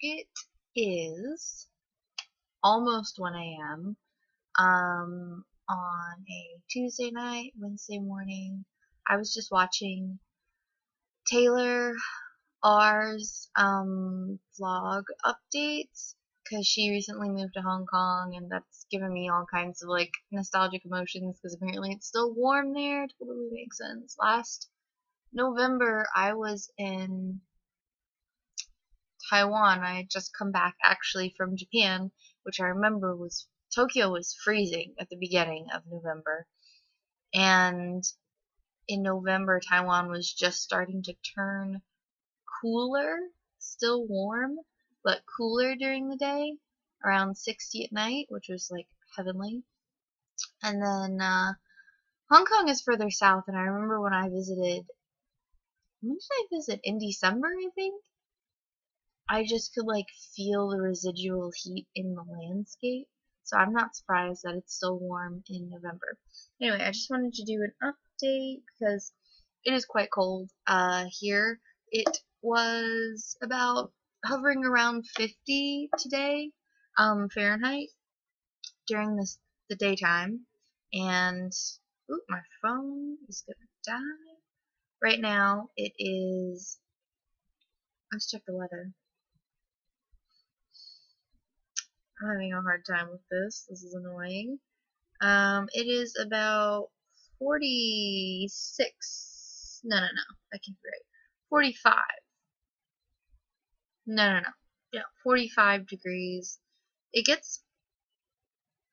It is almost 1 a.m. On a Tuesday night, Wednesday morning. I was just watching Taylor R's vlog updates because she recently moved to Hong Kong, and that's given me all kinds of like nostalgic emotions because apparently it's still warm there. Totally makes sense. Last November I was in Taiwan. I had just come back actually from Japan, which I remember was Tokyo was freezing at the beginning of November. And in November, Taiwan was just starting to turn cooler, still warm, but cooler during the day, around 60 at night, which was like heavenly. And then Hong Kong is further south, and I remember when I visited, when did I visit? In December, I think? I just could like feel the residual heat in the landscape. So I'm not surprised that it's still warm in November. Anyway, I just wanted to do an update because it is quite cold here. It was about hovering around 50 today, Fahrenheit during the daytime. And ooh, my phone is gonna die. Right now it is, let's check the weather. I'm having a hard time with this. This is annoying. It is about 46. No, I can't be right. 45. No. Yeah, 45 degrees. It gets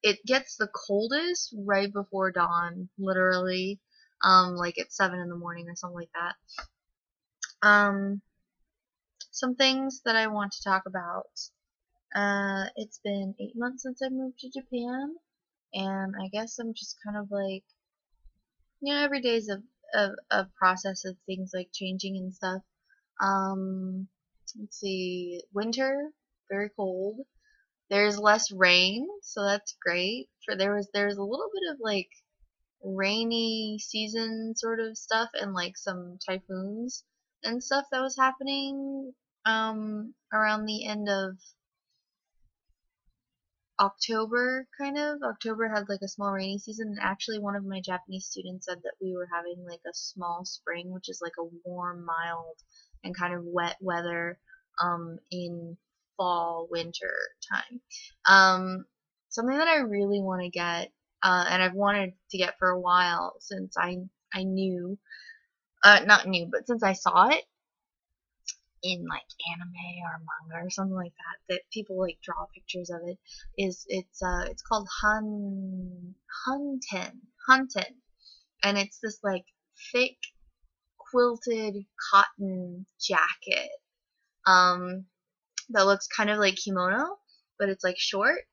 the coldest right before dawn, literally. Like at 7 in the morning or something like that. Some things that I want to talk about. It's been 8 months since I moved to Japan, and I guess I'm just kind of like, every day is a process of things like changing and stuff. Let's see, winter, very cold. There's less rain, so that's great. There's a little bit of like rainy season sort of stuff and like some typhoons and stuff that was happening around the end of October, kind of. October had like a small rainy season, and actually one of my Japanese students said that we were having like a small spring, which is like a warm, mild, and kind of wet weather in fall, winter time. Something that I really want to get, and I've wanted to get for a while since I knew, not knew, but since I saw it in like anime or manga or something like that people like draw pictures of it, is it's called Hunten, and it's this like thick quilted cotton jacket that looks kind of like kimono, but it's like short,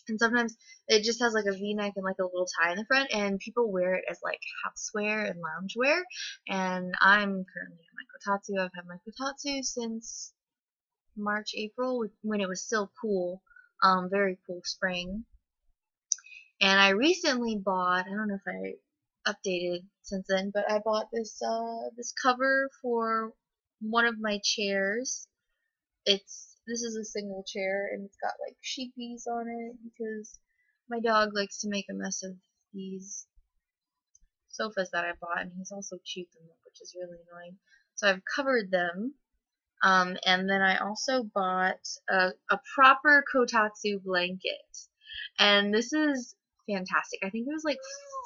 and sometimes it just has like a v-neck and like a little tie in the front, and people wear it as like housewear and loungewear. And I'm currently at my kotatsu. I've had my kotatsu since March, April, when it was still cool, very cool spring. And I recently bought, I don't know if I updated since then, but I bought this this cover for one of my chairs. This is a single chair, and it's got like sheepies on it because my dog likes to make a mess of these sofas that I bought, and he's also chewed them up, which is really annoying. So I've covered them, and then I also bought a proper kotatsu blanket, and this is fantastic. I think it was like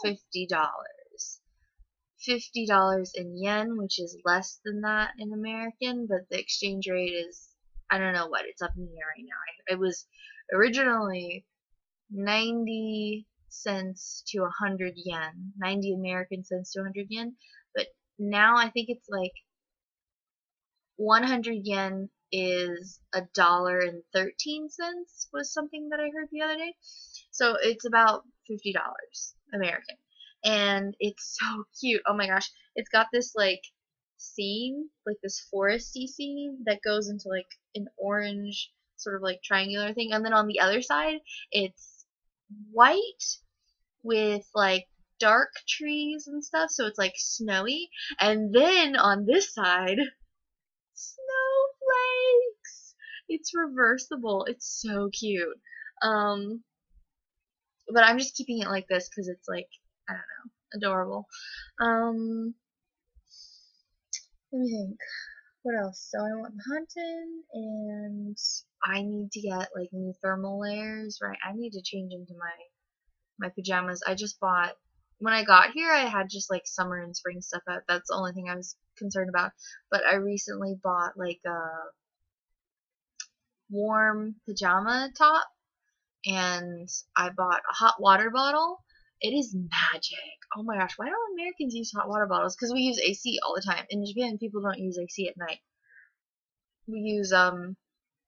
$50. $50 in yen, which is less than that in American, but the exchange rate is, I don't know what, it's up in the air right now. It was originally 90 cents to 100 yen, 90 American cents to 100 yen, but now I think it's like 100 yen is $1.13 was something that I heard the other day. So it's about $50 American. And it's so cute. Oh my gosh. It's got this like scene, like this foresty scene that goes into like an orange sort of like triangular thing. And then on the other side, it's white with like dark trees and stuff. So it's like snowy. And then on this side, snowflakes. It's reversible. It's so cute. Um, but I'm just keeping it like this because it's like, I don't know, adorable. Um, let me think. What else? So I went hunting, and I need to get like new thermal layers, right? I need to change into my pajamas. I just bought when I got here. I had just like summer and spring stuff out. That's the only thing I was concerned about. But I recently bought like a warm pajama top, and I bought a hot water bottle. It is magic. Oh my gosh, why don't Americans use hot water bottles? Because we use AC all the time. In Japan, people don't use AC at night. We use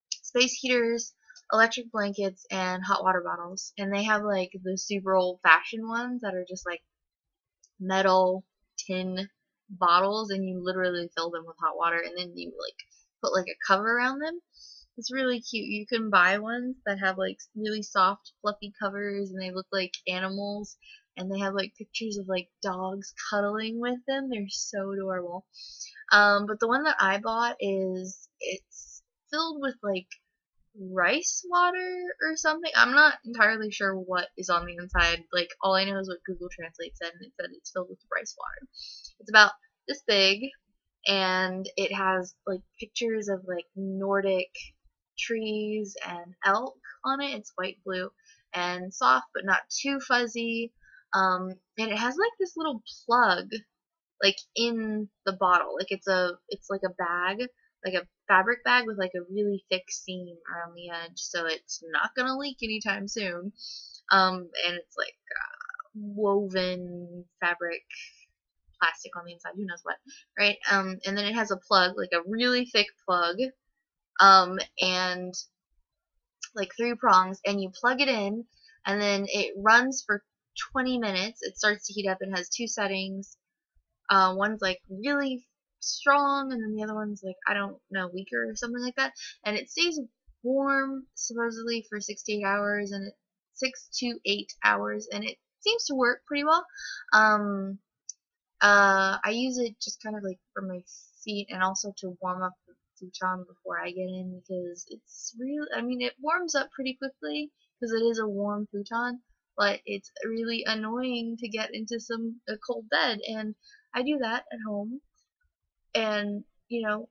space heaters, electric blankets, and hot water bottles. And they have like the super old fashioned ones that are just like metal tin bottles, and you literally fill them with hot water, and then you like put like a cover around them. It's really cute. You can buy ones that have like really soft, fluffy covers, and they look like animals, and they have like pictures of like dogs cuddling with them. They're so adorable. But the one that I bought it's filled with like rice water or something. I'm not entirely sure what is on the inside. Like all I know is what Google Translate said, and it said it's filled with rice water. It's about this big, and it has like pictures of like Nordic trees and elk on it. It's white, blue, and soft, but not too fuzzy. And it has like this little plug like in the bottle. Like it's like a bag, like a fabric bag with like a really thick seam around the edge, so it's not gonna leak anytime soon. And it's like woven fabric, plastic on the inside, who knows what, right? And then it has a plug, like a really thick plug, and like 3 prongs, and you plug it in, and then it runs for 20 minutes. It starts to heat up and has 2 settings. One's like really strong, and then the other one's like, I don't know, weaker or something like that. And it stays warm supposedly for 6 to 8 hours, and it seems to work pretty well. I use it just kind of like for my feet, and also to warm up the futon before I get in, because it's really, I mean, it warms up pretty quickly because it is a warm futon, but it's really annoying to get into a cold bed, and I do that at home, and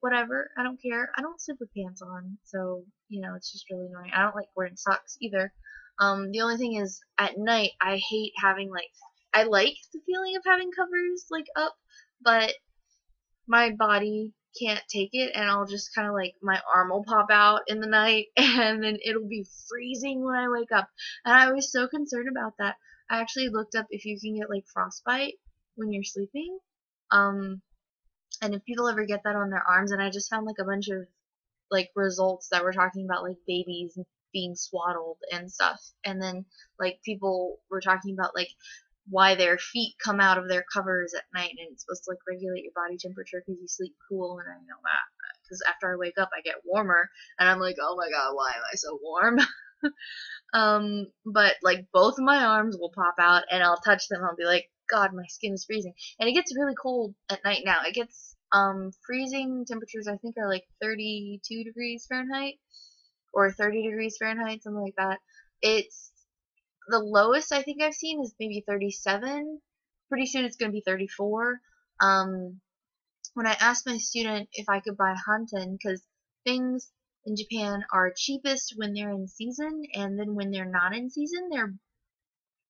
whatever, I don't care. I don't sleep with pants on, so it's just really annoying. I don't like wearing socks either. The only thing is at night I hate having like, I like the feeling of having covers like up, but my body can't take it, and I'll just kind of like, my arm will pop out in the night, and then it'll be freezing when I wake up, and I was so concerned about that. I actually looked up if you can get like frostbite when you're sleeping, and if people ever get that on their arms, and I just found like a bunch of like results that were talking about like babies being swaddled and stuff, and then like people were talking about like why their feet come out of their covers at night, and it's supposed to like regulate your body temperature because you sleep cool, and I know that because after I wake up I get warmer, and I'm like, oh my god, why am I so warm? But like both of my arms will pop out, and I'll touch them, I'll be like, god, my skin is freezing. And it gets really cold at night now. It gets freezing temperatures, I think, are like 32 degrees Fahrenheit or 30 degrees Fahrenheit, something like that. It's the lowest I think I've seen is maybe 37. Pretty soon it's going to be 34. When I asked my student if I could buy hanten, because things in Japan are cheapest when they're in season, and then when they're not in season, they're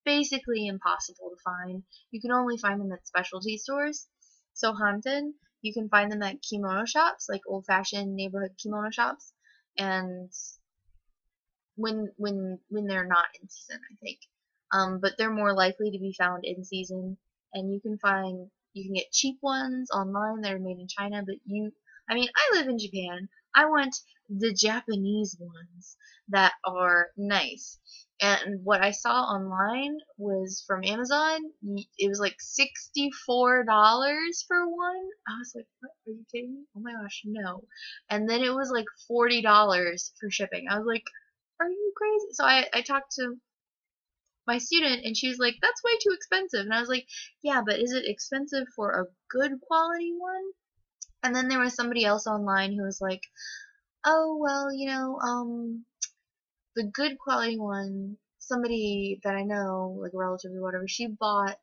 basically impossible to find. You can only find them at specialty stores. So hanten, you can find them at kimono shops, like old-fashioned neighborhood kimono shops, and when they're not in season, I think. But they're more likely to be found in season, and you can get cheap ones online that are made in China, but I mean, I live in Japan. I want the Japanese ones that are nice. And what I saw online was from Amazon. It was like $64 for one. I was like, what? Are you kidding me? Oh my gosh, no. And then it was like $40 for shipping. I was like, are you crazy? So I talked to my student, and she was like, that's way too expensive. And I was like, yeah, but is it expensive for a good quality one? And then there was somebody else online who was like, oh, well, the good quality one, somebody that I know, like a relative or whatever, she bought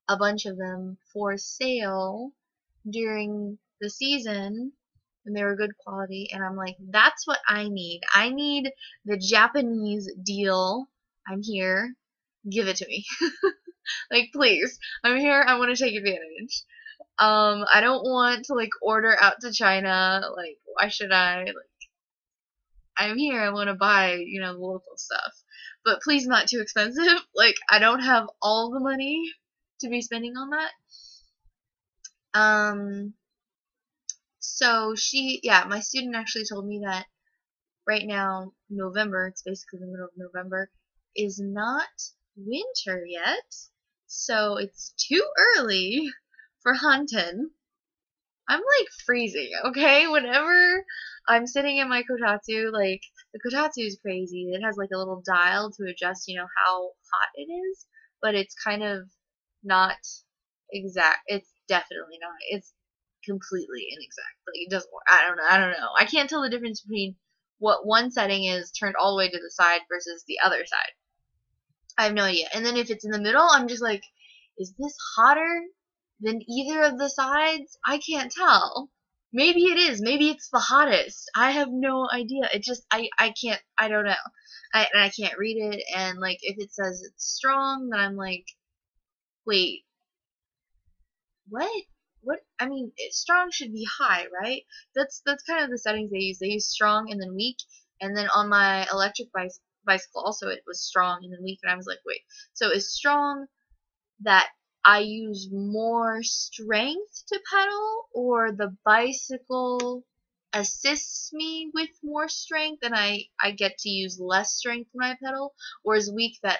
a bunch of them for sale during the season, and they were good quality, and I'm like, that's what I need. I need the Japanese deal. I'm here. Give it to me. Like, please. I'm here. I want to take advantage. I don't want to, like, order out to China. Like, why should I? Like, I'm here. I want to buy, the local stuff. But please not too expensive. Like, I don't have all the money to be spending on that. So my student actually told me that right now, November, it's basically the middle of November, is not winter yet. So it's too early for hunting. I'm like freezing, okay? Whenever I'm sitting in my kotatsu, like the kotatsu is crazy. It has like a little dial to adjust, how hot it is, but it's kind of not exact. It's definitely not. It's completely inexact. Like it doesn't work. I don't know. I can't tell the difference between what one setting is turned all the way to the side versus the other side. I have no idea. And then if it's in the middle, I'm just like, is this hotter than either of the sides? I can't tell. Maybe it is. Maybe it's the hottest. I have no idea. It just, I can't, I don't know. I can't read it. And like, if it says it's strong, then I'm like, wait, what? What? I mean, strong should be high, right? That's kind of the settings they use. They use strong and then weak. And then on my electric bicycle also it was strong and then weak. And I was like, wait, so is strong that I use more strength to pedal, or the bicycle assists me with more strength and I get to use less strength when I pedal, or is weak that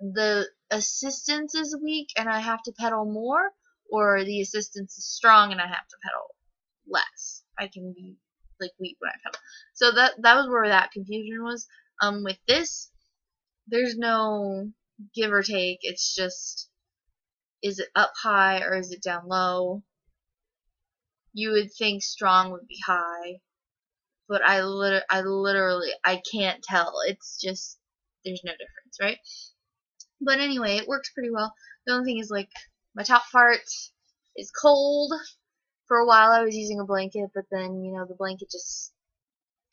the assistance is weak and I have to pedal more, or the assistance is strong and I have to pedal less. I can be like weak when I pedal. So that was where that confusion was. With this, there's no give or take. It's just, is it up high or is it down low? You would think strong would be high, but I literally I can't tell. It's just, there's no difference, right? But anyway, it works pretty well. The only thing is, like, my top part is cold. For a while I was using a blanket, but then, the blanket just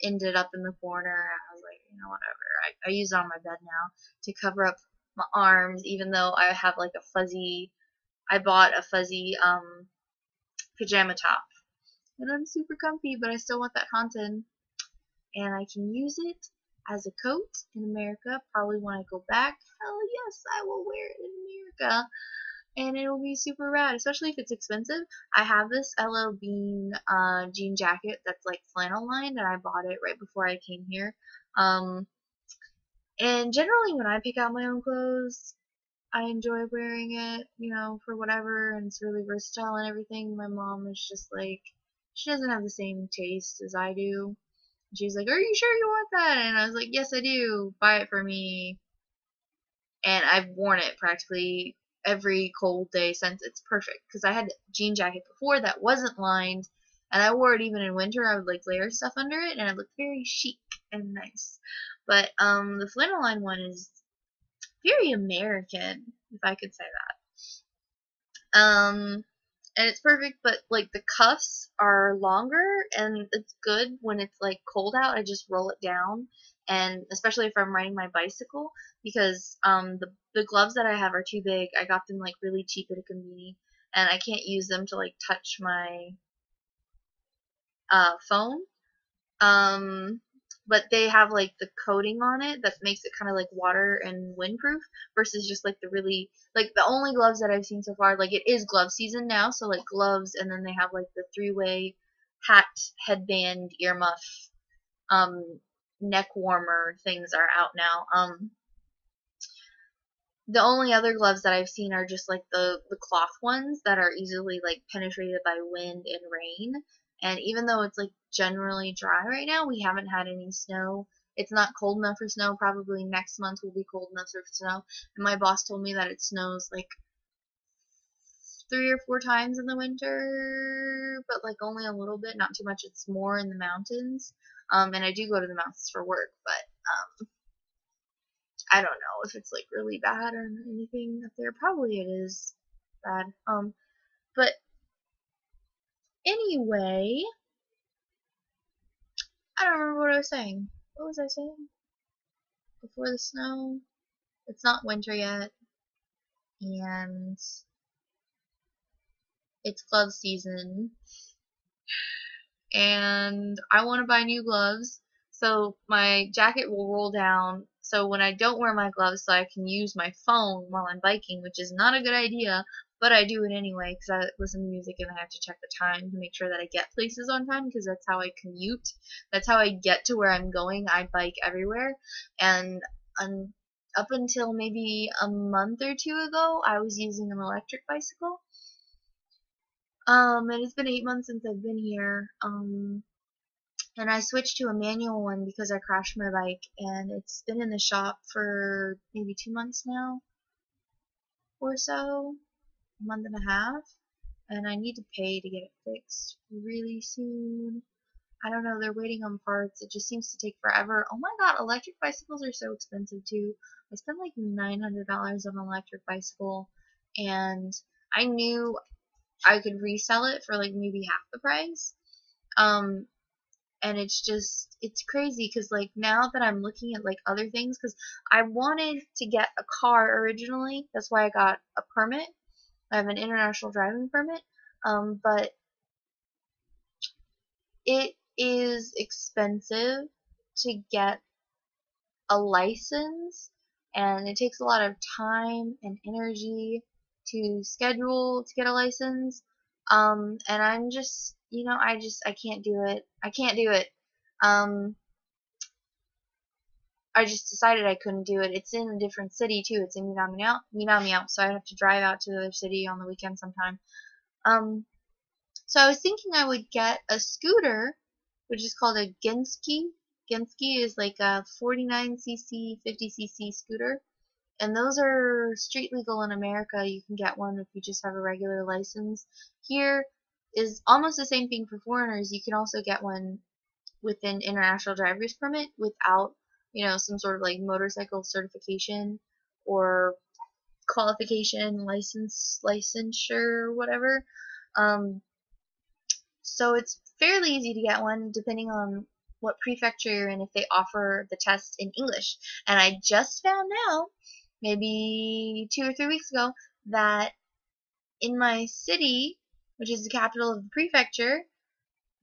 ended up in the corner. I was like, whatever. I use it on my bed now to cover up my arms, even though I have like I bought a fuzzy pajama top. And I'm super comfy, but I still want that haunted. And I can use it as a coat in America. Probably when I go back, hell yes, I will wear it in America. And it'll be super rad, especially if it's expensive. I have this LL Bean jean jacket that's like flannel lined, and I bought it right before I came here. And generally when I pick out my own clothes, I enjoy wearing it, for whatever, and it's really versatile and everything. My mom is just like, she doesn't have the same taste as I do. She's like, are you sure you want that? And I was like, yes, I do. Buy it for me. And I've worn it practically every cold day since. It's perfect, because I had a jean jacket before that wasn't lined, and I wore it even in winter. I would like layer stuff under it, and it looked very chic and nice. But the flannel line one is very American, if I could say that. And it's perfect, but like the cuffs are longer, and it's good when it's like cold out. I just roll it down, and especially if I'm riding my bicycle, because the gloves that I have are too big. I got them like really cheap at a convenience, and I can't use them to like touch my phone. But they have like the coating on it that makes it kind of like water and windproof, versus just like the really, like the only gloves that I've seen so far, like it is glove season now, so like gloves, and then they have like the three-way hat, headband, earmuff, neck warmer things are out now. The only other gloves that I've seen are just like the cloth ones that are easily like penetrated by wind and rain. And even though it's like generally dry right now, we haven't had any snow. It's not cold enough for snow. Probably next month will be cold enough for snow. And my boss told me that it snows like 3 or 4 times in the winter, but like only a little bit, not too much. It's more in the mountains. And I do go to the mountains for work, but I don't know if it's like really bad or anything up there. Probably it is bad. But anyway, I don't remember what I was saying. What was I saying? Before the snow? It's not winter yet, and it's glove season, and I want to buy new gloves, so my jacket will roll down, so when I don't wear my gloves, so I can use my phone while I'm biking, which is not a good idea, but I do it anyway, because I listen to music and I have to check the time to make sure that I get places on time, because that's how I commute, that's how I get to where I'm going. I bike everywhere, and up until maybe a month or two ago, I was using an electric bicycle. And it's been 8 months since I've been here. And I switched to a manual one because I crashed my bike, and it's been in the shop for maybe 2 months now, or so, a month and a half, and I need to pay to get it fixed really soon. I don't know, they're waiting on parts. It just seems to take forever. Oh my god, electric bicycles are so expensive too. I spent like $900 on an electric bicycle, and I knew I could resell it for like maybe half the price. And it's crazy because like now that I'm looking at like other things, because I wanted to get a car originally. That's why I got a permit. I have an international driving permit. But it is expensive to get a license, and it takes a lot of time and energy to schedule to get a license. And I'm just, I can't do it. I can't do it. I just decided I couldn't do it. It's in a different city too. It's in Minamiao, so I have to drive out to the other city on the weekend sometime. So I was thinking I would get a scooter, which is called a Genski. Genski is like a 49cc, 50cc scooter. And those are street legal in America. You can get one if you just have a regular license. Here is almost the same thing for foreigners. You can also get one with an international driver's permit without, some sort of like motorcycle certification or qualification, licensure, whatever. So it's fairly easy to get one depending on what prefecture you're in, if they offer the test in English. And I just found out, maybe 2 or 3 weeks ago, that in my city, which is the capital of the prefecture,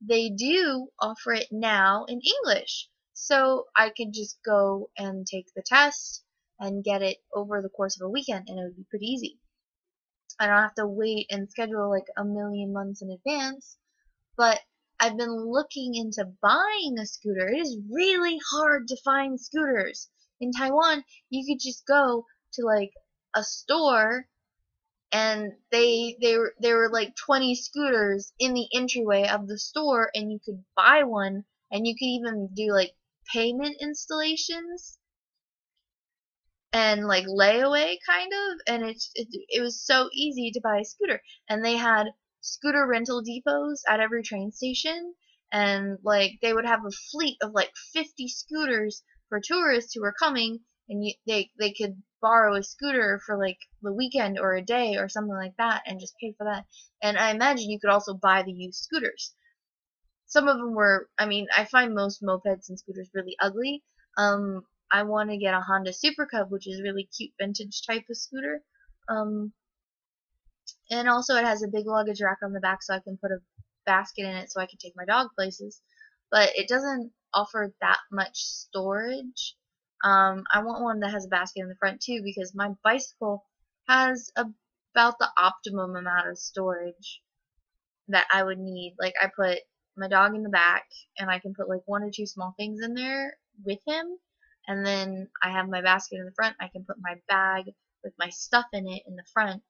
they do offer it now in English. So I could just go and take the test and get it over the course of a weekend, and it would be pretty easy. I don't have to wait and schedule like a million months in advance. But I've been looking into buying a scooter. It is really hard to find scooters. In Taiwan, you could just go to like a store, and there were like 20 scooters in the entryway of the store, and you could buy one, and you could even do like payment installations and like layaway kind of, and it was so easy to buy a scooter. And they had scooter rental depots at every train station, and like they would have a fleet of like 50 scooters for tourists who were coming, and they could borrow a scooter for like the weekend or a day or something like that and just pay for that. And I imagine you could also buy the used scooters. Some of them were, I find most mopeds and scooters really ugly. I want to get a Honda Super Cub, which is a really cute vintage type of scooter. And also it has a big luggage rack on the back, so I can put a basket in it so I can take my dog places. But it doesn't offer that much storage. I want one that has a basket in the front too, because my bicycle has about the optimum amount of storage that I would need. Like I put my dog in the back, and I can put like 1 or 2 small things in there with him. And then I have my basket in the front. I can put my bag with my stuff in it in the front.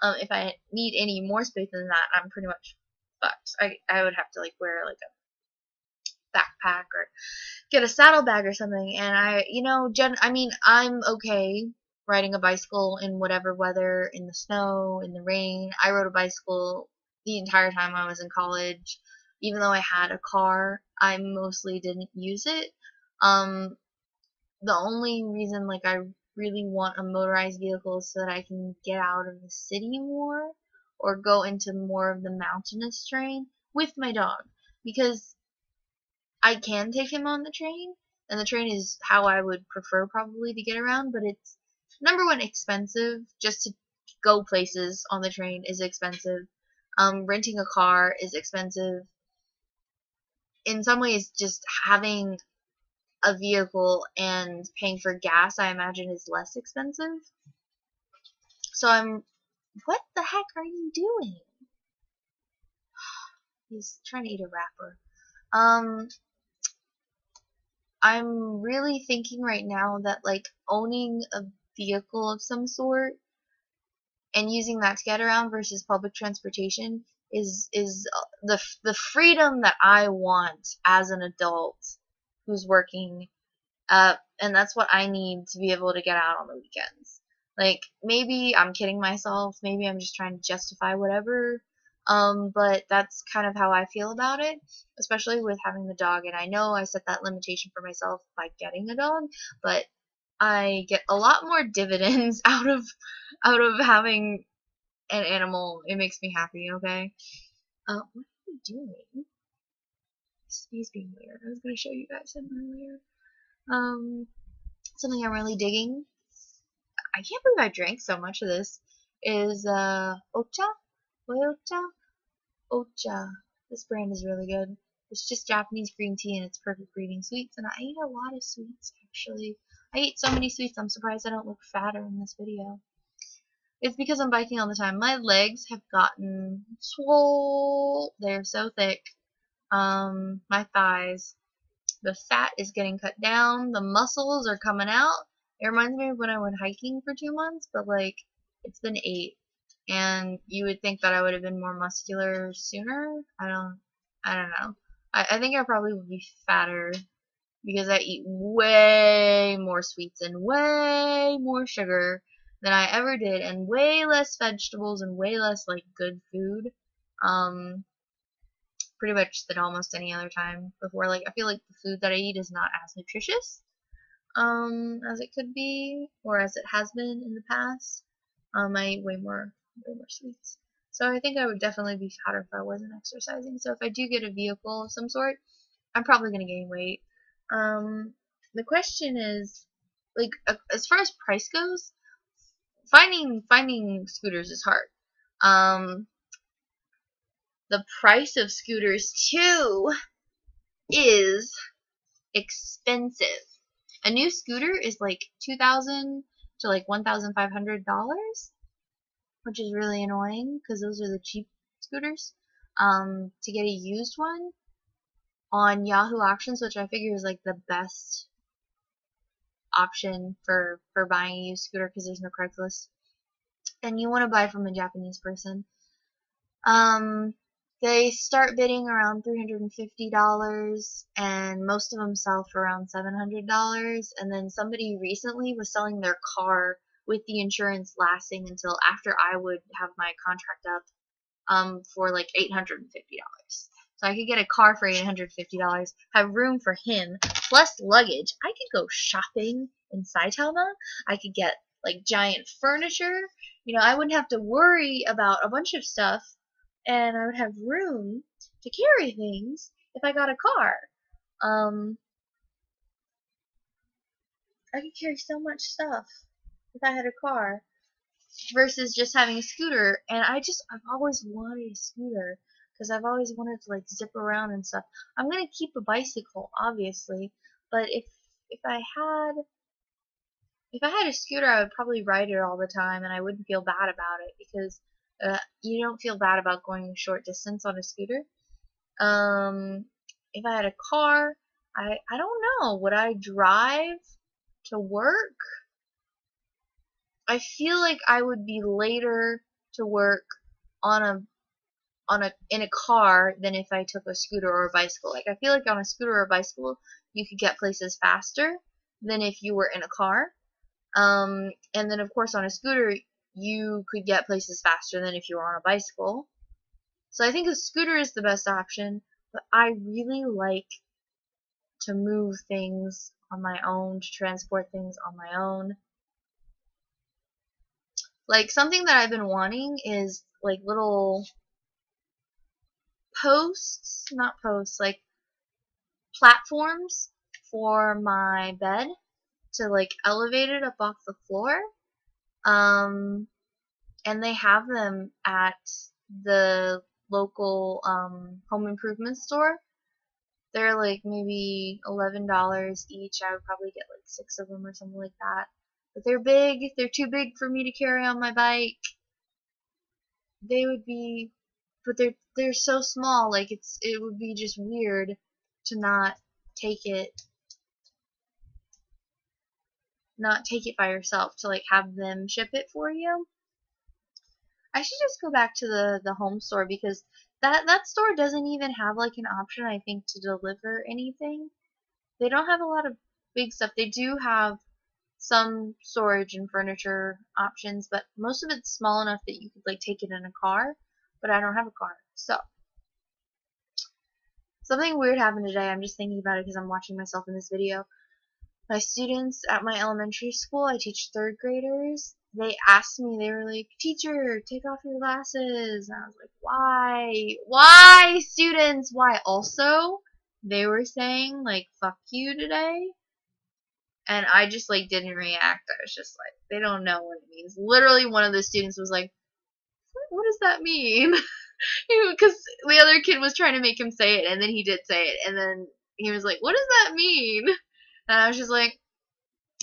If I need any more space than that, I'm pretty much fucked. I would have to like wear like a backpack or get a saddlebag or something. And I'm okay riding a bicycle in whatever weather, in the snow, in the rain. I rode a bicycle the entire time I was in college. Even though I had a car, I mostly didn't use it. The only reason like I really want a motorized vehicle is so that I can get out of the city more or go into more of the mountainous terrain with my dog, because I can take him on the train, and the train is how I would prefer probably to get around, but it's number one expensive. Just to go places on the train is expensive. Renting a car is expensive. In some ways, just having a vehicle and paying for gas, I imagine, is less expensive. So what the heck are you doing? He's trying to eat a wrapper. I'm really thinking right now that like owning a vehicle of some sort and using that to get around versus public transportation is the freedom that I want as an adult who's working, and that's what I need to be able to get out on the weekends. Like, maybe I'm kidding myself, maybe I'm just trying to justify whatever, but that's kind of how I feel about it, especially with having the dog. And I know I set that limitation for myself by getting a dog, but I get a lot more dividends out of having an animal. It makes me happy, okay? What are you doing? He's being weird. I was gonna show you guys him earlier. Something I'm really digging. I can't believe I drank so much of this. Is Ocha? Ocha. This brand is really good. It's just Japanese green tea and it's perfect for eating sweets. And I eat a lot of sweets, actually. I eat so many sweets, I'm surprised I don't look fatter in this video. It's because I'm biking all the time. My legs have gotten swole. They're so thick. My thighs. The fat is getting cut down. The muscles are coming out. It reminds me of when I went hiking for 2 months, but like, it's been 8. And you would think that I would have been more muscular sooner. I don't know. I think I probably would be fatter because I eat way more sweets and way more sugar than I ever did, and way less vegetables and way less like good food. Pretty much than almost any other time before. Like, I feel like the food that I eat is not as nutritious as it could be, or as it has been in the past. I eat way more sweets. So I think I would definitely be fatter if I wasn't exercising. So if I do get a vehicle of some sort, I'm probably gonna gain weight. The question is, like, as far as price goes, finding scooters is hard. The price of scooters too is expensive. A new scooter is like $2,000 to like $1,500, which is really annoying because those are the cheap scooters. To get a used one on Yahoo Auctions, which I figure is like the best option for buying a used scooter because there's no Craigslist, and you want to buy from a Japanese person. They start bidding around $350, and most of them sell for around $700. And then somebody recently was selling their car with the insurance lasting until after I would have my contract up, for like $850. So I could get a car for $850, have room for him, plus luggage. I could go shopping in Saitama. I could get like giant furniture. You know, I wouldn't have to worry about a bunch of stuff, and I would have room to carry things if I got a car. I could carry so much stuff if I had a car versus just having a scooter. And I've always wanted a scooter because I've always wanted to like zip around and stuff. I'm gonna keep a bicycle, obviously, but if I had a scooter, I would probably ride it all the time, and I wouldn't feel bad about it because you don't feel bad about going a short distance on a scooter. If I had a car, I don't know. Would I drive to work? I feel like I would be later to work in a car than if I took a scooter or a bicycle. Like, I feel like on a scooter or a bicycle, you could get places faster than if you were in a car. And then of course on a scooter you could get places faster than if you were on a bicycle. So I think a scooter is the best option, but I really like to move things on my own, to transport things on my own. Like something that I've been wanting is like little posts, not posts, like platforms for my bed to like elevate it up off the floor. And they have them at the local home improvement store. They're like maybe $11 each. I would probably get like 6 of them or something like that. But they're big. They're too big for me to carry on my bike. They would be, but they're so small. Like it would be just weird to take it not take it by yourself, to like have them ship it for you. I should just go back to the home store, because that store doesn't even have like an option, I think, to deliver anything. They don't have a lot of big stuff. They do have some storage and furniture options, but most of it's small enough that you could like take it in a car, but I don't have a car. So something weird happened today. I'm just thinking about it because I'm watching myself in this video. My students at my elementary school, I teach 3rd graders, they asked me, they were like, "Teacher, take off your glasses." And I was like, "Why? Why, students? Why?" Also, they were saying, like, "Fuck you" today. And I just, like, didn't react. I was just like, they don't know what it means. Literally, one of the students was like, "What does that mean?" Because the other kid was trying to make him say it, and then he did say it. And then he was like, "What does that mean?" And I was just like,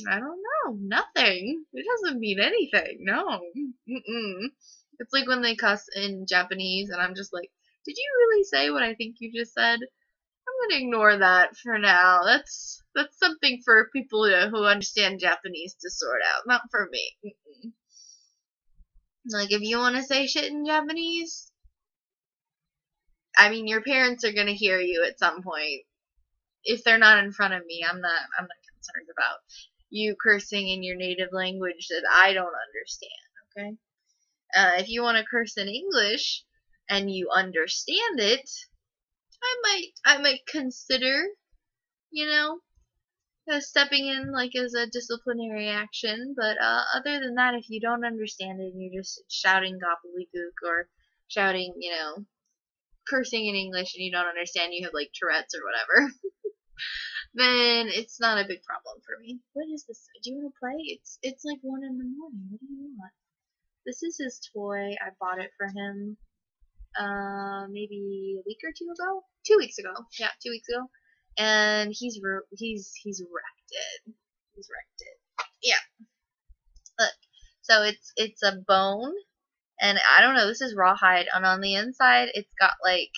I don't know, nothing. It doesn't mean anything. No. It's like when they cuss in Japanese, and I'm just like, did you really say what I think you just said? I'm gonna ignore that for now. That's something for people who understand Japanese to sort out, not for me. Like, if you want to say shit in Japanese, I mean, your parents are gonna hear you at some point. If they're not in front of me, I'm not concerned about you cursing in your native language that I don't understand, okay? If you want to curse in English and you understand it, I might consider, stepping in like as a disciplinary action. But other than that, if you don't understand it and you're just shouting gobbledygook or shouting, cursing in English, and you don't understand, you have like Tourette's or whatever, then it's not a big problem for me. What is this? Do you want to play? It's like 1 in the morning. What do you want? This is his toy. I bought it for him maybe a week or 2 ago. 2 weeks ago. Yeah, 2 weeks ago. And he's wrecked it. He's wrecked it. Yeah. Look. So it's a bone, and I don't know, this is rawhide, and on the inside it's got like,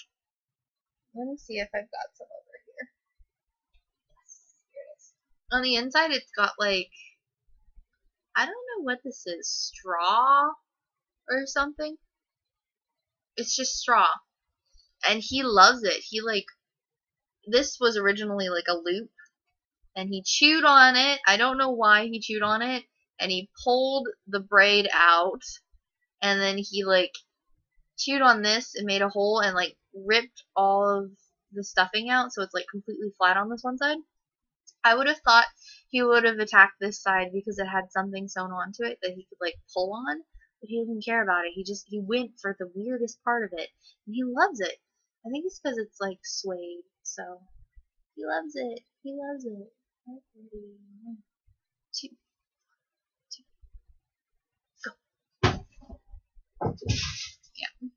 let me see if I've got some over here. Yes, here it is. On the inside it's got like, I don't know what this is, straw or something. It's just straw. And he loves it. He like, this was originally like a loop, and he chewed on it. I don't know why he chewed on it, and he pulled the braid out, and then he like chewed on this and made a hole and like ripped all of the stuffing out, so it's like completely flat on this one side. I would have thought he would have attacked this side because it had something sewn onto it that he could like pull on, but he didn't care about it. He went for the weirdest part of it, and he loves it. I think it's because it's like suede, so he loves it. He loves it. Two, go. Yeah.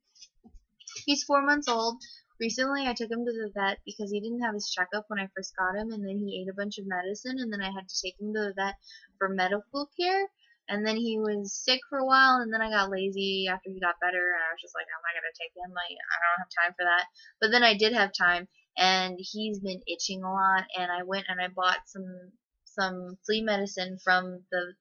He's 4 months old. Recently, I took him to the vet because he didn't have his checkup when I first got him, and then he ate a bunch of medicine, and then I had to take him to the vet for medical care, and then he was sick for a while, and then I got lazy after he got better, and I was just like, I'm not going to take him. I don't have time for that. But then I did have time, and he's been itching a lot, and I went and I bought some flea medicine from the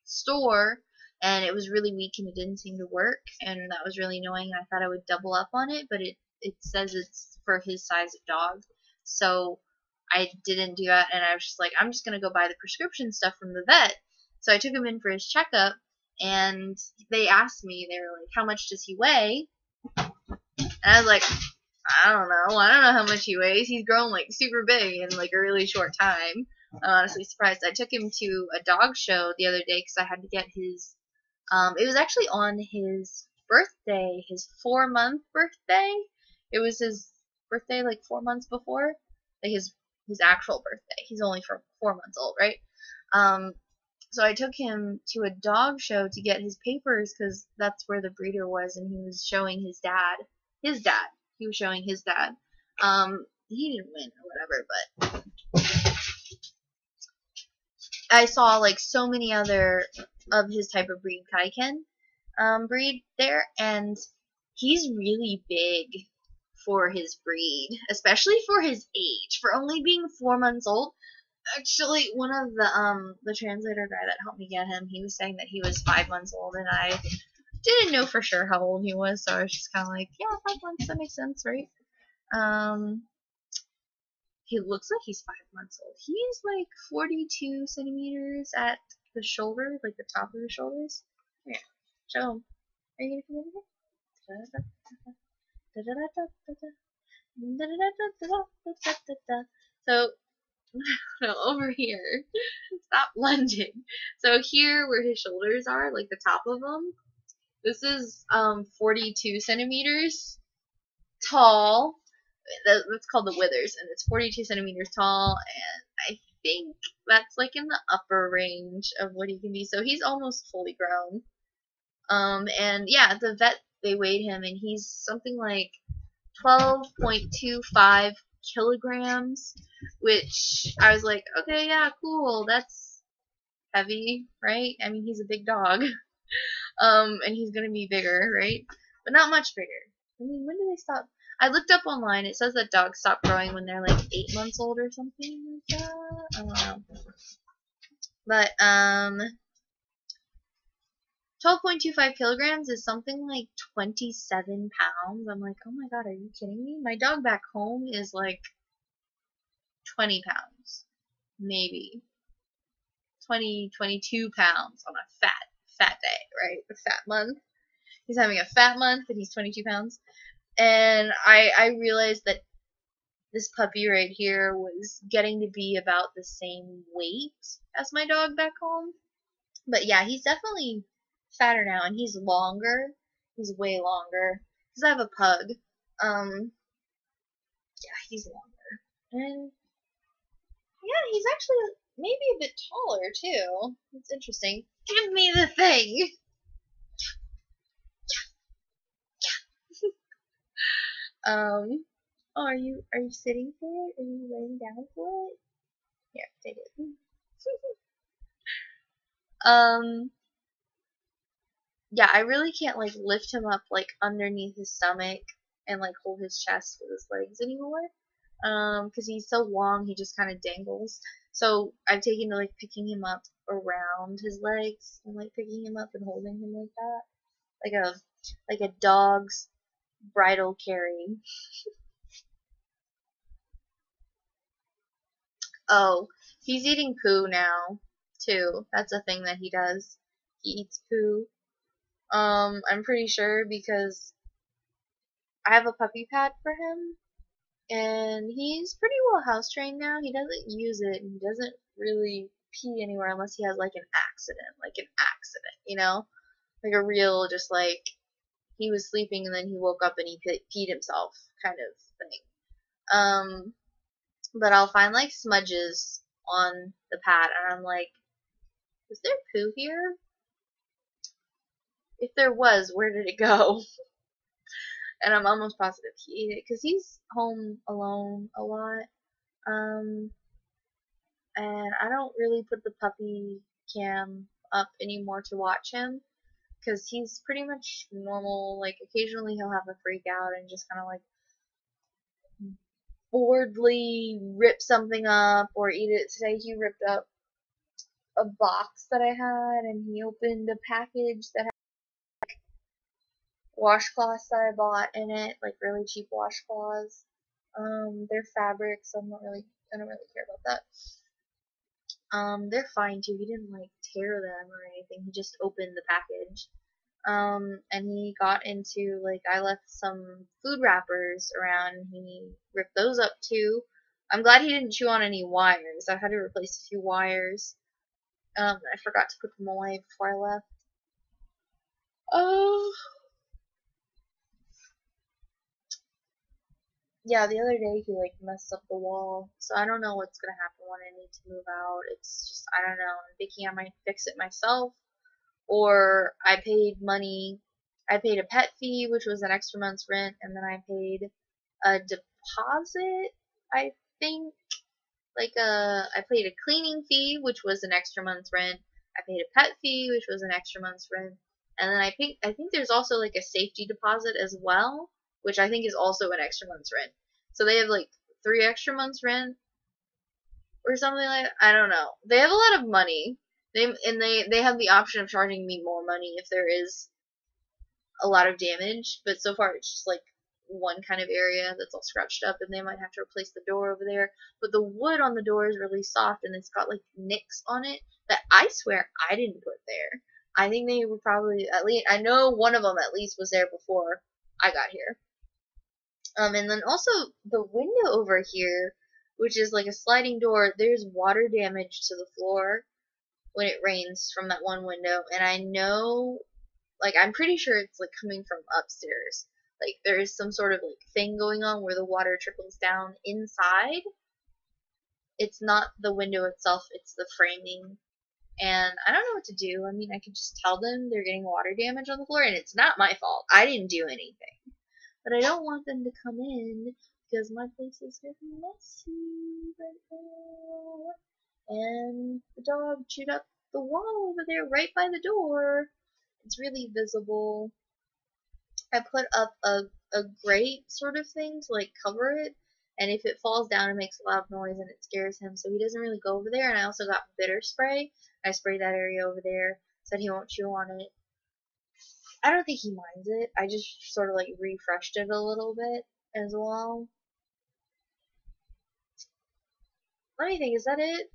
store, and it was really weak and it didn't seem to work, and that was really annoying. I thought I would double up on it, but it says it's for his size of dog, so I didn't do that, and I was just like, I'm just gonna go buy the prescription stuff from the vet. So I took him in for his checkup, and they asked me, they were like, how much does he weigh? And I was like, I don't know. I don't know how much he weighs. He's grown like super big in like a really short time. I'm honestly surprised. I took him to a dog show the other day because I had to get his. It was actually on his birthday, his 4-month birthday. It was his birthday like 4 months before, like his actual birthday. He's only 4 months old, right? So I took him to a dog show to get his papers because that's where the breeder was, and he was showing his dad. His dad. He was showing his dad. He didn't win or whatever, but I saw like so many other of his type of breed, Kaiken breed there, and he's really big for his breed, especially for his age, for only being 4 months old. Actually, one of the translator guy that helped me get him, he was saying that he was 5 months old, and I didn't know for sure how old he was, so I was just kind of like, yeah, 5 months, that makes sense, right? He looks like he's 5 months old. He's like 42 centimeters at the shoulder, like the top of the shoulders. Yeah, show him. Are you gonna come over here? So, no, over here. Stop lunging. So here, where his shoulders are, like the top of them, this is 42 centimeters tall. That's called the withers, and it's 42 centimeters tall, and I think that's like in the upper range of what he can be. So he's almost fully grown. And yeah, the vet, they weighed him, and he's something like 12.25 kilograms, which I was like, okay, yeah, cool, that's heavy, right? I mean, he's a big dog. And he's gonna be bigger, right? But not much bigger. I mean, when do they stop? I looked up online. It says that dogs stop growing when they're like 8 months old or something like that. I don't know. But 12.25 kilograms is something like 27 pounds. I'm like, oh my god, are you kidding me? My dog back home is like 20 pounds, maybe 20, 22 pounds on a fat day, right? The fat month. He's having a fat month, and he's 22 pounds. And I realized that this puppy right here was getting to be about the same weight as my dog back home. But yeah, he's definitely fatter now, and he's longer. He's way longer. Because I have a pug. Yeah, he's longer. And yeah, he's actually maybe a bit taller too. It's interesting. Give me the thing! Oh, are you sitting for it? Are you laying down for it? Here, take it. Yeah, I really can't like lift him up like underneath his stomach and like hold his chest with his legs anymore. Because he's so long, he just kind of dangles. So I've taken to like picking him up around his legs and like picking him up and holding him like that, like a dog's bridal carry. Oh, he's eating poo now, too. That's a thing that he does. He eats poo. I'm pretty sure because I have a puppy pad for him, and he's pretty well house trained now. He doesn't use it, and he doesn't really pee anywhere unless he has like an accident, you know? Like a real, just like, he was sleeping and then he woke up and he peed himself kind of thing. But I'll find like smudges on the pad, and I'm like, is there poo here? If there was, where did it go? And I'm almost positive he ate it because he's home alone a lot. And I don't really put the puppy cam up anymore to watch him because he's pretty much normal. Like occasionally he'll have a freak out and just kind of like boredly rip something up or eat it. Today he ripped up a box that I had, and he opened a package that had washcloths that I bought in it, like really cheap washcloths. They're fabric, so I don't really care about that. They're fine too. He didn't like tear them or anything. He just opened the package. And he got into, like, I left some food wrappers around, and he ripped those up too. I'm glad he didn't chew on any wires. I had to replace a few wires. I forgot to put them away before I left. Oh. Yeah, the other day he, like, messed up the wall. So I don't know what's gonna happen when I need to move out. It's just, I don't know. I'm thinking I might fix it myself. Or I paid money. I paid a pet fee, which was an extra month's rent, and then I paid a deposit, I think. I paid a cleaning fee, which was an extra month's rent. I paid a pet fee, which was an extra month's rent. And then I think there's also, like, a safety deposit as well, which I think is also an extra month's rent. So they have, like, 3 extra months rent or something like that. I don't know. They have a lot of money. They have the option of charging me more money if there is a lot of damage, but so far it's just, like, one kind of area that's all scratched up, and they might have to replace the door over there. But the wood on the door is really soft, and it's got, like, nicks on it that I swear I didn't put there. I think they were probably, at least, I know one of them at least was there before I got here. And then also the window over here, which is like a sliding door, there's water damage to the floor when it rains from that one window, and I know, like, I'm pretty sure it's, like, coming from upstairs. Like, there is some sort of, like, thing going on where the water trickles down inside. It's not the window itself, it's the framing. And I don't know what to do. I mean, I could just tell them they're getting water damage on the floor, and it's not my fault. I didn't do anything. But I don't want them to come in because my place is getting messy right now. And the dog chewed up the wall over there right by the door. It's really visible. I put up a grate sort of thing to, like, cover it, and if it falls down it makes a loud noise and it scares him, so he doesn't really go over there. And I also got bitter spray. I sprayed that area over there, said he won't chew on it. I don't think he minds it. I just sort of, like, refreshed it a little bit as well. Let me think, is that it?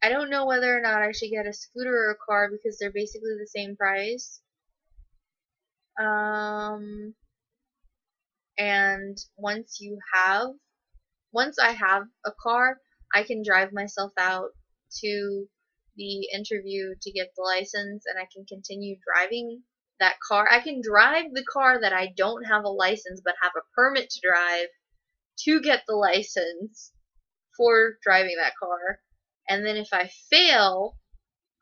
I don't know whether or not I should get a scooter or a car because they're basically the same price. And once I have a car, I can drive myself out to the interview to get the license, and I can continue driving that car. I can drive the car that I don't have a license but have a permit to drive to get the license for driving that car. And then if I fail,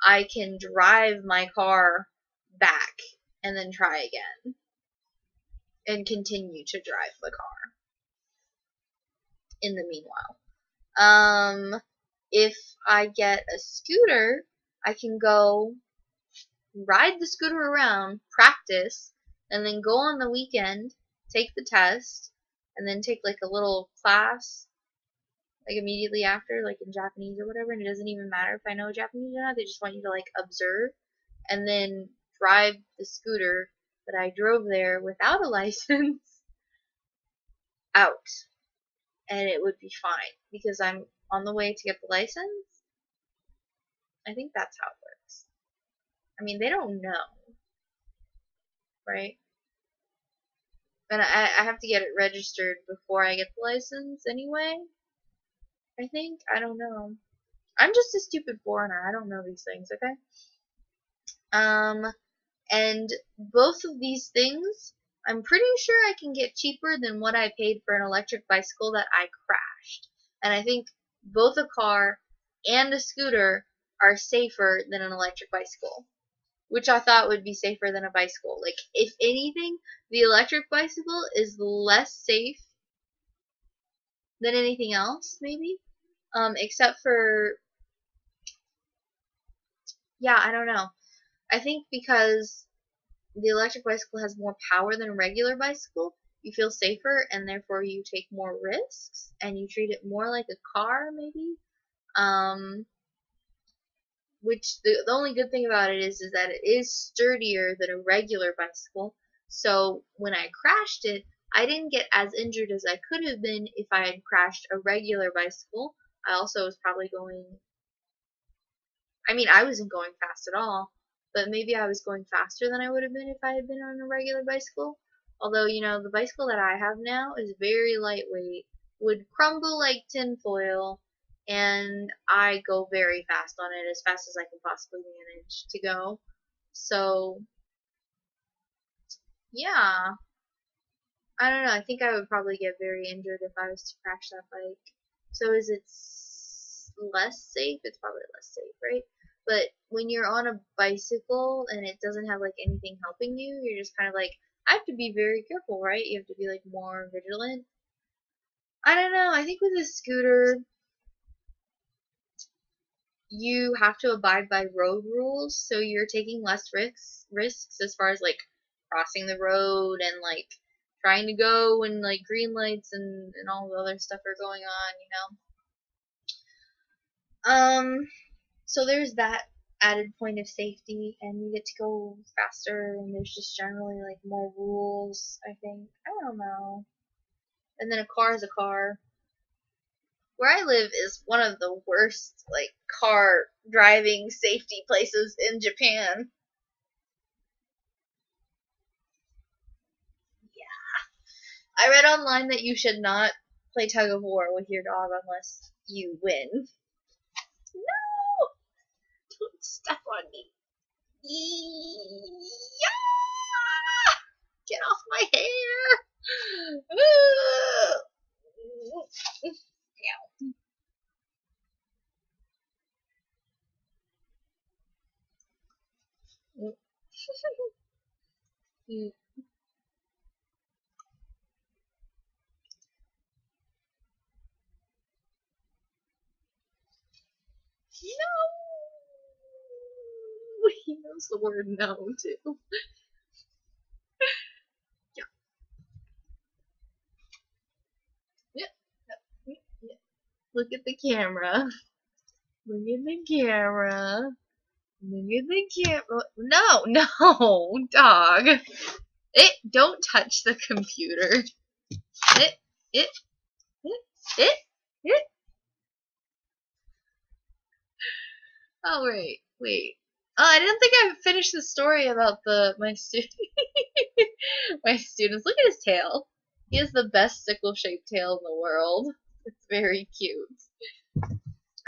I can drive my car back and then try again and continue to drive the car in the meanwhile. If I get a scooter, I can go ride the scooter around, practice, and then go on the weekend, take the test, and then take, like, a little class, like, immediately after, like, in Japanese or whatever, and it doesn't even matter if I know Japanese or not. They just want you to, like, observe and then drive the scooter that I drove there without a license out, and it would be fine because I'm on the way to get the license. I think that's how it works. I mean, they don't know, right? And I have to get it registered before I get the license anyway, I think. I don't know. I'm just a stupid foreigner. I don't know these things, okay? And both of these things, I'm pretty sure I can get cheaper than what I paid for an electric bicycle that I crashed. And I think both a car and a scooter are safer than an electric bicycle, which I thought would be safer than a bicycle. Like, if anything, the electric bicycle is less safe than anything else, maybe. Except for, yeah, I don't know. I think because the electric bicycle has more power than a regular bicycle, you feel safer, and therefore you take more risks, and you treat it more like a car, maybe. Which the only good thing about it is that it is sturdier than a regular bicycle. So when I crashed it, I didn't get as injured as I could have been if I had crashed a regular bicycle. I also was probably going I mean, I wasn't going fast at all, but maybe I was going faster than I would have been if I had been on a regular bicycle. Although, you know, the bicycle that I have now is very lightweight, would crumble like tinfoil, and I go very fast on it, as fast as I can possibly manage to go. So, yeah, I don't know. I think I would probably get very injured if I was to crash that bike. So is it less safe? It's probably less safe, right? But when you're on a bicycle and it doesn't have like anything helping you, you're just kind of like, I have to be very careful, right? You have to be like more vigilant. I don't know. I think with a scooter, you have to abide by road rules, so you're taking less risks as far as like crossing the road and like trying to go when like green lights and all the other stuff are going on, so there's that added point of safety, and you get to go faster, and there's just generally like more rules, I think. I don't know. And then a car is a car. Where I live is one of the worst like car driving safety places in Japan. I read online that you should not play tug of war with your dog unless you win. No! Don't step on me. Yeah! Get off my hair! No! He knows the word no, too. Yeah. Yeah. Yeah. Look at the camera. Look at the camera. Look at the camera. No, no, dog. Don't touch the computer. It, it, it. Oh, wait. Oh, I didn't think I finished the story about my student. My students. Look at his tail. He has the best sickle-shaped tail in the world. It's very cute.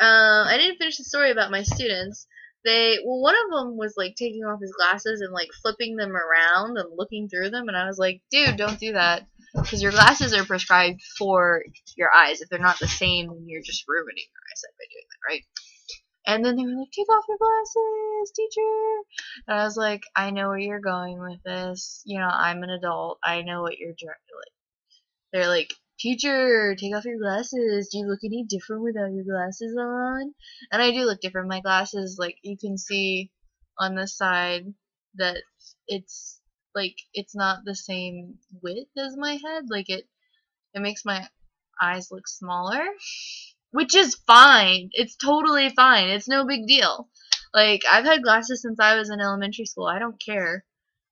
I didn't finish the story about my students. One of them was like taking off his glasses and like flipping them around and looking through them, and I was like, dude, don't do that, because your glasses are prescribed for your eyes. If they're not the same, then you're just ruining your eyesight by doing that, right? And then they were like, take off your glasses, teacher. And I was like, I know where you're going with this. You know, I'm an adult. I know what you're doing. They're like, teacher, take off your glasses. Do you look any different without your glasses on? And I do look different. My glasses, like, you can see on this side that it's, like, it's not the same width as my head. Like, it makes my eyes look smaller. Which is fine. It's totally fine. It's no big deal. Like, I've had glasses since I was in elementary school. I don't care.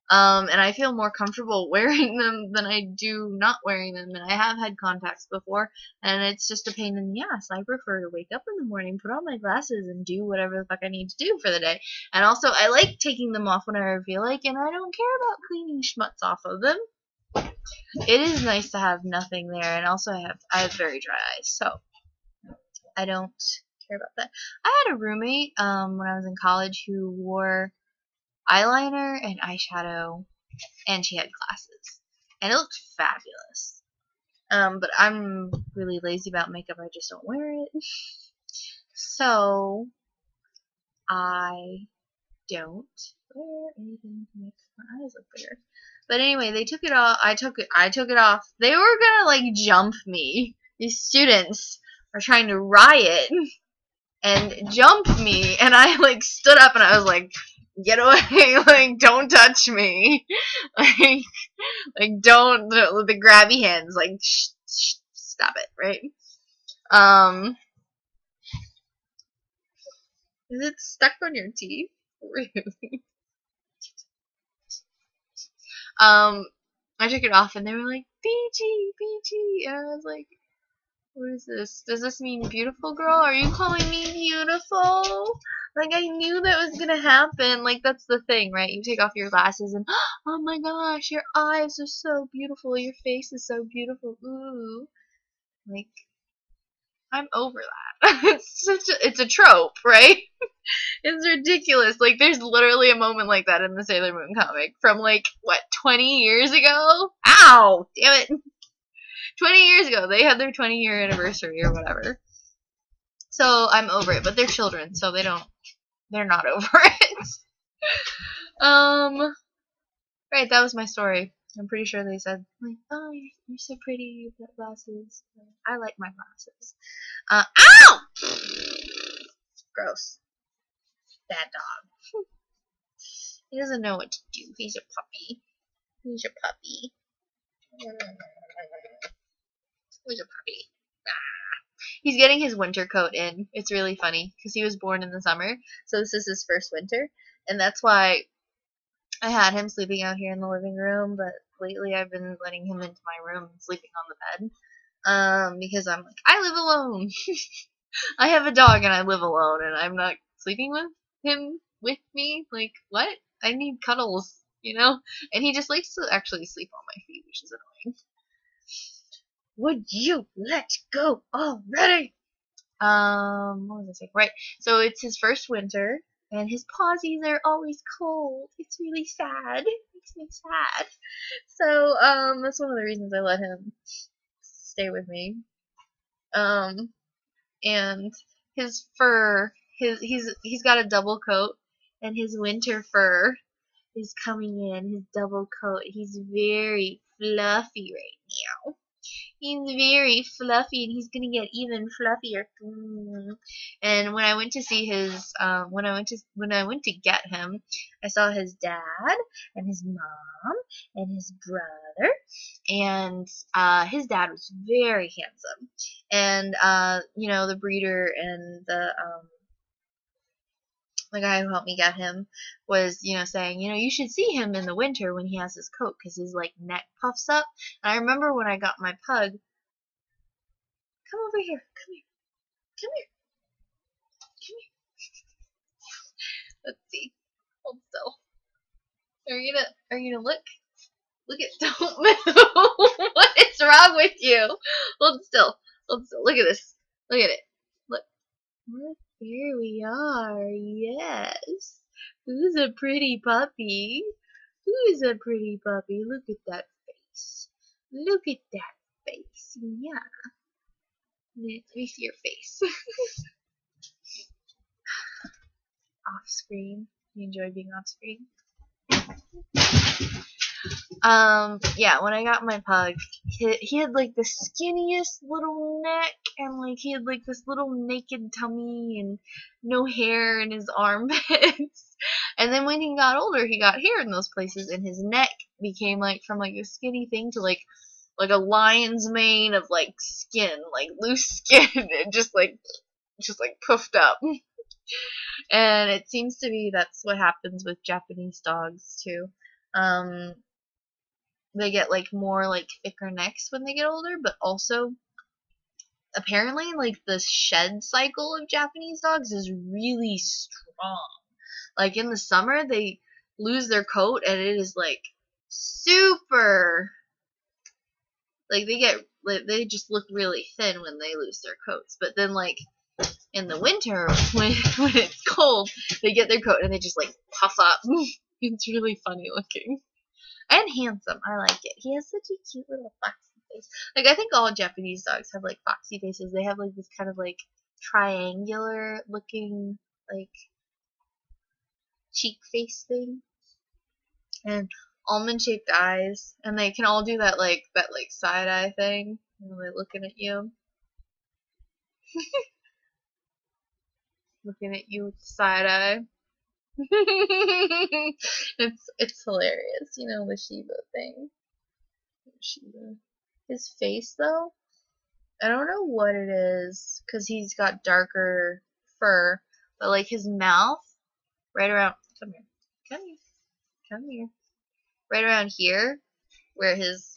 And I feel more comfortable wearing them than I do not wearing them. And I have had contacts before, and it's just a pain in the ass. I prefer to wake up in the morning, put on my glasses, and do whatever the fuck I need to do for the day. And also, I like taking them off whenever I feel like, and I don't care about cleaning schmutz off of them. It is nice to have nothing there, and also I have very dry eyes, so I don't care about that. I had a roommate when I was in college who wore eyeliner and eyeshadow, and she had glasses, and it looked fabulous. But I'm really lazy about makeup. I just don't wear it, so I don't wear anything to make my eyes look bigger. But anyway, they took it off. I took it off. They were gonna like jump me. These students are trying to riot and jump me, and I like stood up and I was like, get away, like, don't touch me, like don't, the grabby hands, like, stop it, right? Is it stuck on your teeth? Rude. I took it off and they were like, peachy, and I was like, what is this? Does this mean beautiful girl? Are you calling me beautiful? Like, I knew that was gonna happen. Like, that's the thing, right? You take off your glasses and, oh my gosh, your eyes are so beautiful. Your face is so beautiful. Ooh. Like, I'm over that. It's a trope, right? It's ridiculous. Like, there's literally a moment like that in the Sailor Moon comic from, like, what, 20 years ago? Ow! Damn it. 20 years ago. They had their 20-year anniversary or whatever. So, I'm over it. But they're children, so they're not over it. Right, that was my story. I'm pretty sure they said, like, oh, you're so pretty, you've got glasses. I like my glasses. Ow! Gross. Bad dog. He doesn't know what to do. He's a puppy. He's a puppy. He's a puppy. He's getting his winter coat in. It's really funny because he was born in the summer, so this is his first winter, and that's why I had him sleeping out here in the living room, but lately I've been letting him into my room and sleeping on the bed, because I'm like, I live alone. I have a dog and I live alone, and I'm not sleeping with him with me. Like, what? I need cuddles, you know? And he just likes to actually sleep on my feet, which is annoying. Would you let go already? What was I saying? Right. So it's his first winter, and his pawsies are always cold. It's really sad. It makes me sad. So, that's one of the reasons I let him stay with me. And his fur, he's got a double coat, and his winter fur is coming in, his double coat. He's very fluffy right now. He's very fluffy, and he's gonna get even fluffier. And when I went to see his, when I went to get him, I saw his dad and his mom and his brother, and his dad was very handsome, and you know, the breeder and the guy who helped me get him was, you know, saying, you know, you should see him in the winter when he has his coat, because his, like, neck puffs up. And I remember when I got my pug, come over here, come here, come here, come here. Let's see, hold still. Are you gonna look? Look at, don't move. What is wrong with you? Hold still, look at this, look at it, look, here we are, yes. Who's a pretty puppy? Who's a pretty puppy? Look at that face. Look at that face. Yeah. Let me see your face. Off screen. You enjoy being off screen? Yeah, when I got my pug, he had like the skinniest little neck, and like he had like this little naked tummy and no hair in his armpits. And then when he got older, he got hair in those places, and his neck became like from like a skinny thing to like a lion's mane of like skin, like loose skin, and just like puffed up. And it seems to be that's what happens with Japanese dogs too. They get like more like thicker necks when they get older, but also apparently like the shed cycle of Japanese dogs is really strong. Like in the summer they lose their coat, and it is like super, like they just look really thin when they lose their coats. But then like in the winter when it's cold, they get their coat and they just like puff up. It's really funny looking. And handsome. I like it. He has such a cute little foxy face. Like, I think all Japanese dogs have, like, foxy faces. They have, like, this kind of, like, triangular looking, like, cheek face thing. And almond-shaped eyes. And they can all do that, like, side-eye thing. When they're looking at you. Looking at you with side-eye. It's hilarious, you know, the Shiba thing. Shiba. His face, though, I don't know what it is, because he's got darker fur, but like his mouth, right around, come here, right around here, where his,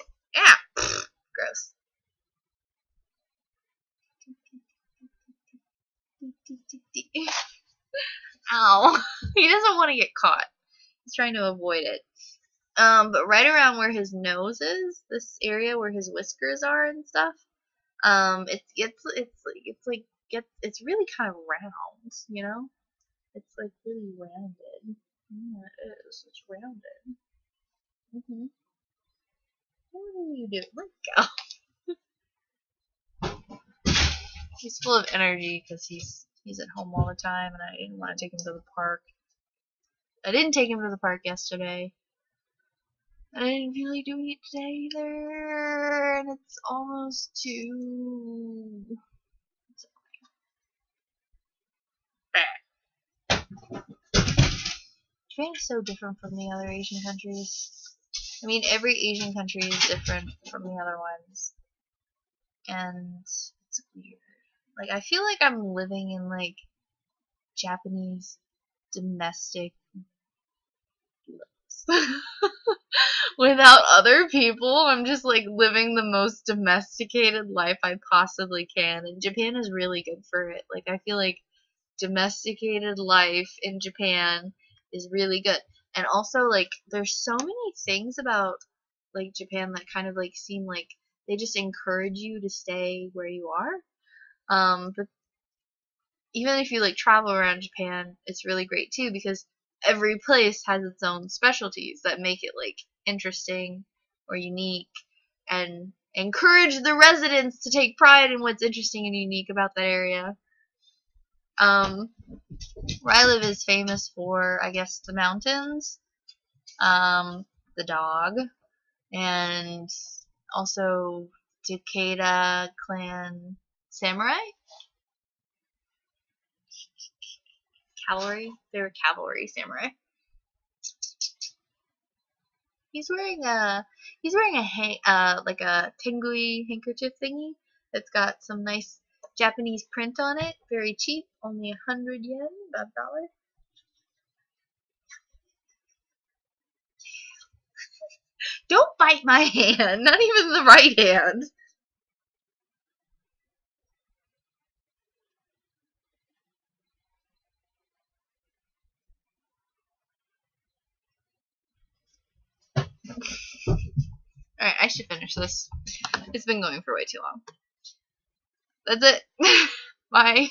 gross. Ow. He doesn't want to get caught. He's trying to avoid it. But right around where his nose is, this area where his whiskers are and stuff, it's really kind of round, you know? It's like really rounded. Yeah, it is. It's rounded. What are you doing? Let go. He's full of energy because he's at home all the time, and I didn't want to take him to the park. I didn't take him to the park yesterday. And I didn't really do it today either, and it's almost 2. Japan is so different from the other Asian countries. I mean, every Asian country is different from the other ones, and it's weird. Like, I feel like I'm living in, like, Japanese domestic lives. Without other people, I'm just, like, living the most domesticated life I possibly can, and Japan is really good for it. Like, I feel like domesticated life in Japan is really good. And also, like, there's so many things about, like, Japan that kind of, like, seem like they just encourage you to stay where you are. But even if you, like, travel around Japan, it's really great, too, because every place has its own specialties that make it, like, interesting or unique and encourage the residents to take pride in what's interesting and unique about that area. Where I live is famous for, I guess, the mountains, the dog, and also Takeda clan samurai. Cavalry. They were cavalry samurai. He's wearing a like a tengui handkerchief thingy that's got some nice Japanese print on it. Very cheap, only 100 yen, about $1. Don't bite my hand, not even the right hand. Alright, I should finish this. It's been going for way too long. That's it. Bye.